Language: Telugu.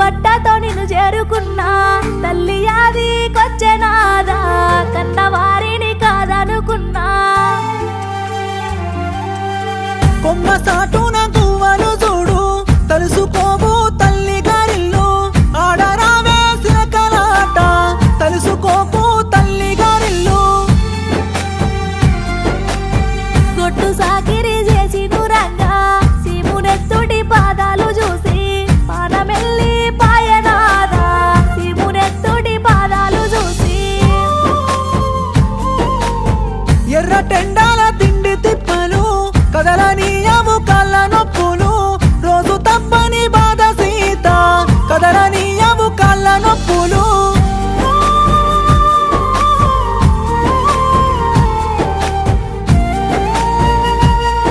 బట్టతో నిన్ను చేరుకున్నా తల్లి అది కొచ్చెనాదా కన్నవారిని కాదనుకున్నా కొమ్మ సాటున గువ్వలు చూడు తలుసుకోవు తల్లి గారిల్లు ఆడరావే సిరకలాట తలుసుకోకు తల్లి గారిల్లు గొడ్డు సాకిరి చేసి నురంగా శివునెత్తుడి పాదాలు చూసి పానమెల్లి పాయనాదా శివునెత్తుడి పాదాలు చూసి ఎర్ర టెండాల తిండి తిప్పలు కదలని